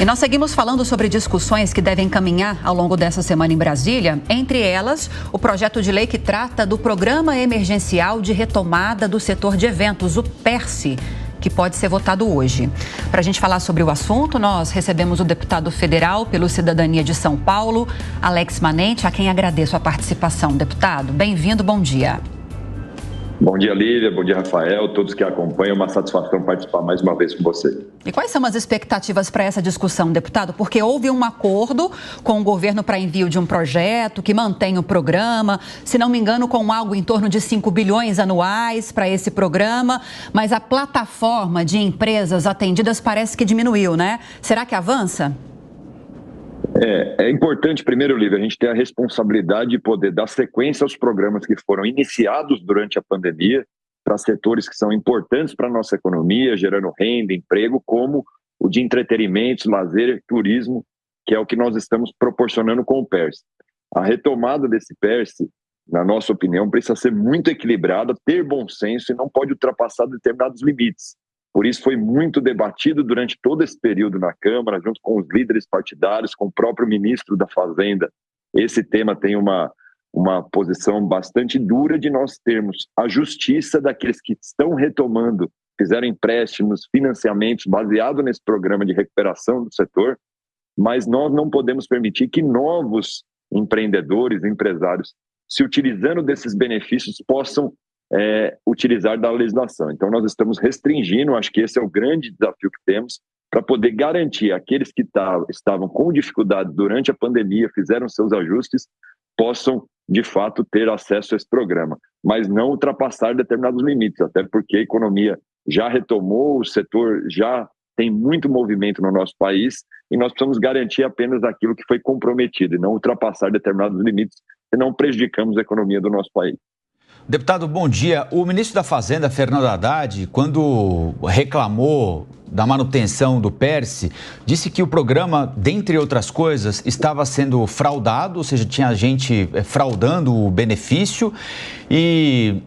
E nós seguimos falando sobre discussões que devem caminhar ao longo dessa semana em Brasília. Entre elas, o projeto de lei que trata do Programa Emergencial de Retomada do Setor de Eventos, o PERSE, que pode ser votado hoje. Para a gente falar sobre o assunto, nós recebemos o deputado federal pelo Cidadania de São Paulo, Alex Manente, a quem agradeço a participação. Deputado, bem-vindo, bom dia. Bom dia, Lívia. Bom dia, Rafael. Todos que acompanham, uma satisfação participar mais uma vez com você. E quais são as expectativas para essa discussão, deputado? Porque houve um acordo com o governo para envio de um projeto que mantém o programa, se não me engano, com algo em torno de 5 bilhões anuais para esse programa, mas a plataforma de empresas atendidas parece que diminuiu, né? Será que avança? É importante, primeiro, Lívia, a gente ter a responsabilidade de poder dar sequência aos programas que foram iniciados durante a pandemia para setores que são importantes para a nossa economia, gerando renda, emprego, como o de entretenimento, lazer e turismo, que é o que nós estamos proporcionando com o PERSE. A retomada desse PERSE, na nossa opinião, precisa ser muito equilibrada, ter bom senso e não pode ultrapassar determinados limites. Por isso foi muito debatido durante todo esse período na Câmara, junto com os líderes partidários, com o próprio ministro da Fazenda. Esse tema tem uma posição bastante dura de nós termos a justiça daqueles que estão retomando, fizeram empréstimos, financiamentos baseados nesse programa de recuperação do setor, mas nós não podemos permitir que novos empreendedores, empresários, se utilizando desses benefícios, possam utilizar da legislação. Então, nós estamos restringindo, acho que esse é o grande desafio que temos, para poder garantir aqueles que estavam com dificuldade durante a pandemia, fizeram seus ajustes, possam, de fato, ter acesso a esse programa, mas não ultrapassar determinados limites, até porque a economia já retomou, o setor já tem muito movimento no nosso país e nós precisamos garantir apenas aquilo que foi comprometido e não ultrapassar determinados limites, senão prejudicamos a economia do nosso país. Deputado, bom dia. O ministro da Fazenda, Fernando Haddad, quando reclamou da manutenção do PERSE, disse que o programa, dentre outras coisas, estava sendo fraudado, ou seja, tinha gente fraudando o benefício e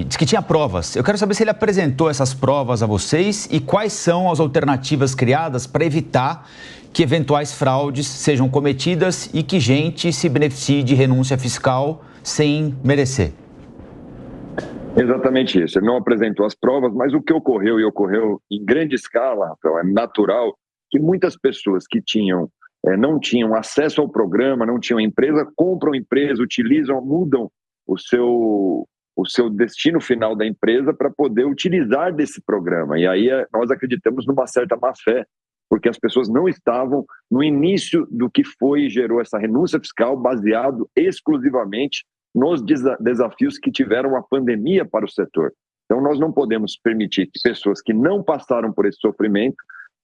disse que tinha provas. Eu quero saber se ele apresentou essas provas a vocês e quais são as alternativas criadas para evitar que eventuais fraudes sejam cometidas e que gente se beneficie de renúncia fiscal sem merecer. Exatamente isso. Ele não apresentou as provas, mas o que ocorreu, e ocorreu em grande escala, Rafael, é natural que muitas pessoas que não tinham acesso ao programa, não tinham empresa, compram empresa, utilizam, mudam o seu destino final da empresa para poder utilizar desse programa. E aí nós acreditamos numa certa má-fé, porque as pessoas não estavam no início do que foi e gerou essa renúncia fiscal baseado exclusivamente nos desafios que tiveram a pandemia para o setor. Então, nós não podemos permitir que pessoas que não passaram por esse sofrimento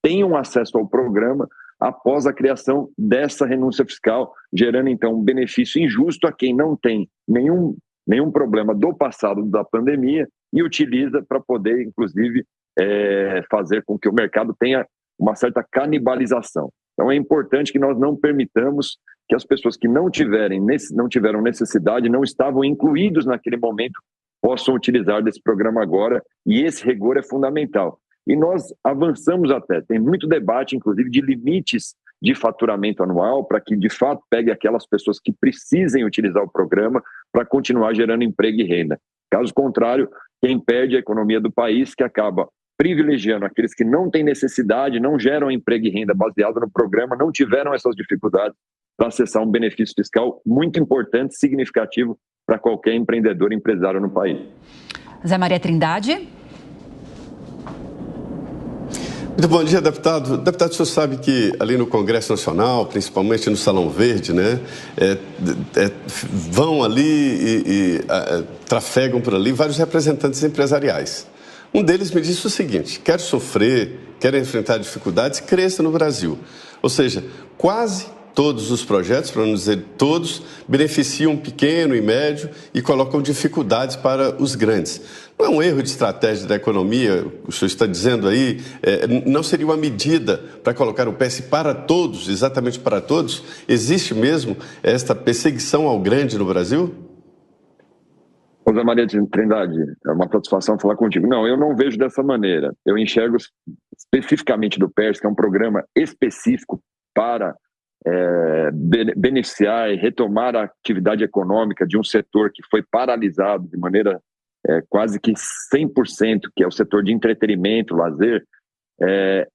tenham acesso ao programa após a criação dessa renúncia fiscal, gerando, então, um benefício injusto a quem não tem nenhum problema do passado da pandemia e utiliza para poder, inclusive, fazer com que o mercado tenha uma certa canibalização. Então, é importante que nós não permitamos que as pessoas que não tiveram necessidade, não estavam incluídos naquele momento, possam utilizar desse programa agora, e esse rigor é fundamental. E nós avançamos até, tem muito debate, inclusive, de limites de faturamento anual, para que, de fato, pegue aquelas pessoas que precisem utilizar o programa para continuar gerando emprego e renda. Caso contrário, quem perde é a economia do país, que acaba privilegiando aqueles que não têm necessidade, não geram emprego e renda baseado no programa, não tiveram essas dificuldades para acessar um benefício fiscal muito importante, significativo para qualquer empreendedor e empresário no país. Zé Maria Trindade. Muito bom dia, deputado. Deputado, o senhor sabe que ali no Congresso Nacional, principalmente no Salão Verde, né, vão ali e trafegam por ali vários representantes empresariais. Um deles me disse o seguinte: quer sofrer, quer enfrentar dificuldades, cresça no Brasil. Ou seja, quase todos os projetos, para não dizer todos, beneficiam pequeno e médio e colocam dificuldades para os grandes. Não é um erro de estratégia da economia, o senhor está dizendo aí, não seria uma medida para colocar o PERSE para todos, exatamente para todos? Existe mesmo esta perseguição ao grande no Brasil? Rosa Maria de Trindade, é uma satisfação falar contigo. Não, eu não vejo dessa maneira. Eu enxergo especificamente do PERS, que é um programa específico para beneficiar e retomar a atividade econômica de um setor que foi paralisado de maneira quase que 100%, que é o setor de entretenimento, lazer.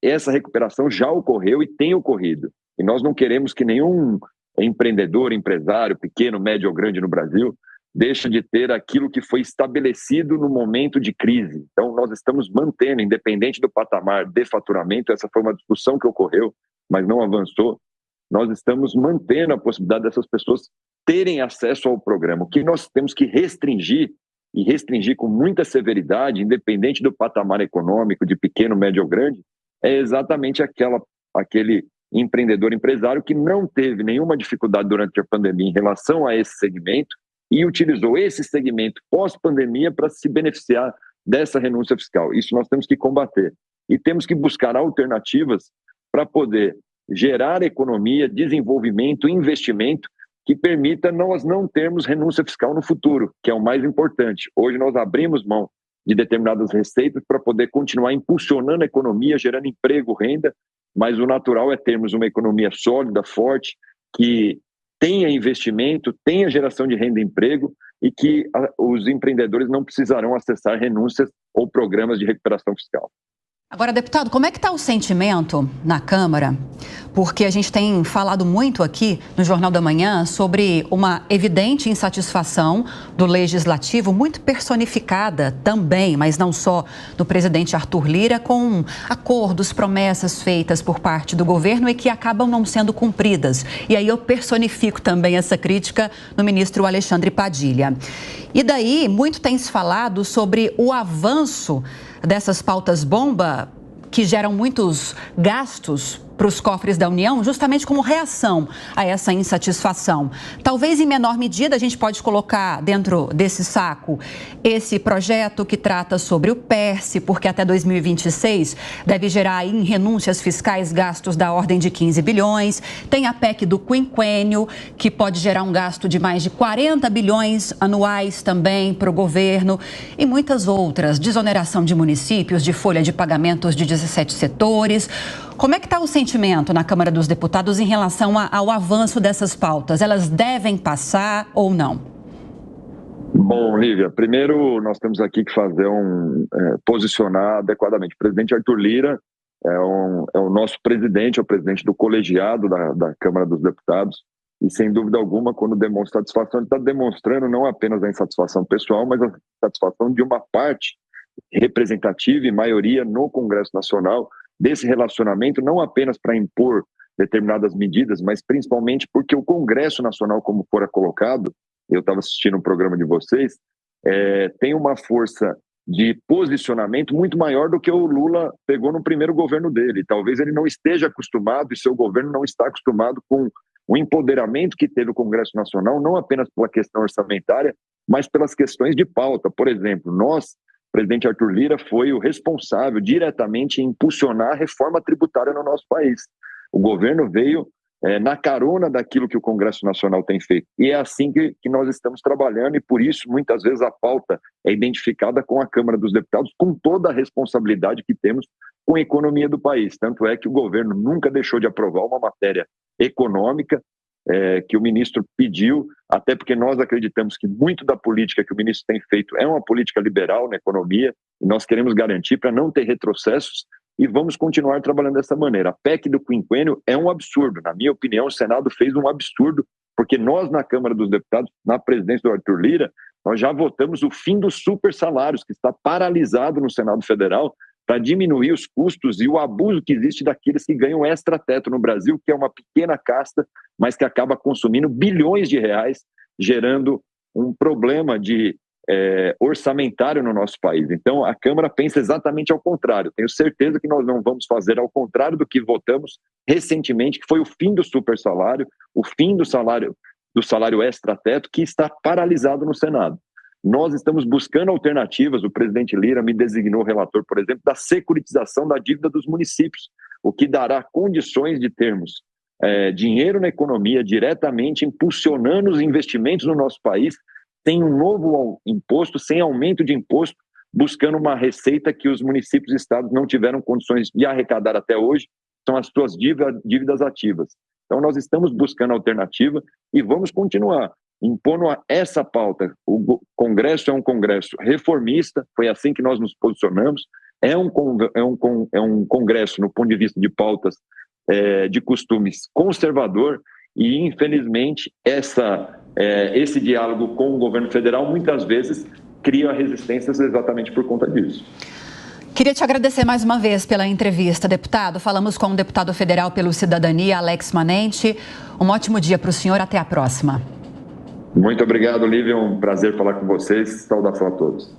Essa recuperação já ocorreu e tem ocorrido. E nós não queremos que nenhum empreendedor, empresário, pequeno, médio ou grande no Brasil, deixe de ter aquilo que foi estabelecido no momento de crise. Então, nós estamos mantendo, independente do patamar de faturamento, essa foi uma discussão que ocorreu, mas não avançou, nós estamos mantendo a possibilidade dessas pessoas terem acesso ao programa. O que nós temos que restringir, e restringir com muita severidade, independente do patamar econômico, de pequeno, médio ou grande, é exatamente aquele empreendedor, empresário que não teve nenhuma dificuldade durante a pandemia em relação a esse segmento e utilizou esse segmento pós-pandemia para se beneficiar dessa renúncia fiscal. Isso nós temos que combater. E temos que buscar alternativas para poder gerar economia, desenvolvimento, investimento, que permita nós não termos renúncia fiscal no futuro, que é o mais importante. Hoje nós abrimos mão de determinadas receitas para poder continuar impulsionando a economia, gerando emprego, renda, mas o natural é termos uma economia sólida, forte, que tenha investimento, tenha geração de renda e emprego e que os empreendedores não precisarão acessar renúncias ou programas de recuperação fiscal. Agora, deputado, como é que está o sentimento na Câmara? Porque a gente tem falado muito aqui no Jornal da Manhã sobre uma evidente insatisfação do Legislativo, muito personificada também, mas não só do presidente Arthur Lira, com acordos, promessas feitas por parte do governo e que acabam não sendo cumpridas. E aí eu personifico também essa crítica no ministro Alexandre Padilha. E daí, muito tem se falado sobre o avanço dessas pautas-bomba que geram muitos gastos para os cofres da União, justamente como reação a essa insatisfação. Talvez em menor medida a gente pode colocar dentro desse saco esse projeto que trata sobre o PERSE, porque até 2026 deve gerar em renúncias fiscais gastos da ordem de 15 bilhões. Tem a PEC do quinquênio, que pode gerar um gasto de mais de 40 bilhões anuais também para o governo. E muitas outras, desoneração de municípios, de folha de pagamentos de 17 setores. Como é que está o sentimento na Câmara dos Deputados em relação ao avanço dessas pautas? Elas devem passar ou não? Bom, Lívia, primeiro nós temos aqui que fazer posicionar adequadamente. O presidente Arthur Lira é o nosso presidente, é o presidente do colegiado da Câmara dos Deputados e, sem dúvida alguma, quando demonstra satisfação, ele está demonstrando não apenas a insatisfação pessoal, mas a satisfação de uma parte representativa e maioria no Congresso Nacional desse relacionamento, não apenas para impor determinadas medidas, mas principalmente porque o Congresso Nacional, como fora colocado, eu estava assistindo um programa de vocês, tem uma força de posicionamento muito maior do que o Lula pegou no primeiro governo dele. Talvez ele não esteja acostumado, e seu governo não está acostumado com o empoderamento que teve o Congresso Nacional, não apenas pela questão orçamentária, mas pelas questões de pauta. Por exemplo, o presidente Arthur Lira foi o responsável diretamente em impulsionar a reforma tributária no nosso país. O governo veio na carona daquilo que o Congresso Nacional tem feito. E é assim que nós estamos trabalhando e, por isso, muitas vezes a pauta é identificada com a Câmara dos Deputados, com toda a responsabilidade que temos com a economia do país. Tanto é que o governo nunca deixou de aprovar uma matéria econômica que o ministro pediu, até porque nós acreditamos que muito da política que o ministro tem feito é uma política liberal na economia, e nós queremos garantir para não ter retrocessos, e vamos continuar trabalhando dessa maneira. A PEC do quinquênio é um absurdo. Na minha opinião, o Senado fez um absurdo, porque nós, na Câmara dos Deputados, na presidência do Arthur Lira, nós já votamos o fim dos super salários, que está paralisado no Senado Federal, para diminuir os custos e o abuso que existe daqueles que ganham extra-teto no Brasil, que é uma pequena casta, mas que acaba consumindo bilhões de reais, gerando um problema de orçamentário no nosso país. Então, a Câmara pensa exatamente ao contrário. Tenho certeza que nós não vamos fazer ao contrário do que votamos recentemente, que foi o fim do super salário, o fim do salário extra-teto, que está paralisado no Senado. Nós estamos buscando alternativas. O presidente Lira me designou relator, por exemplo, da securitização da dívida dos municípios, o que dará condições de termos dinheiro na economia diretamente impulsionando os investimentos no nosso país, sem um novo imposto, sem aumento de imposto, buscando uma receita que os municípios e estados não tiveram condições de arrecadar até hoje, são as suas dívidas ativas. Então, nós estamos buscando alternativa e vamos continuar impondo essa pauta. O Congresso é um Congresso reformista, foi assim que nós nos posicionamos, é um Congresso, no ponto de vista de pautas de costumes, conservador, e, infelizmente, esse diálogo com o governo federal, muitas vezes, cria resistências exatamente por conta disso. Queria te agradecer mais uma vez pela entrevista, deputado. Falamos com o deputado federal pelo Cidadania, Alex Manente. Um ótimo dia para o senhor. Até a próxima. Muito obrigado, Lívia. É um prazer falar com vocês. Saudação a todos.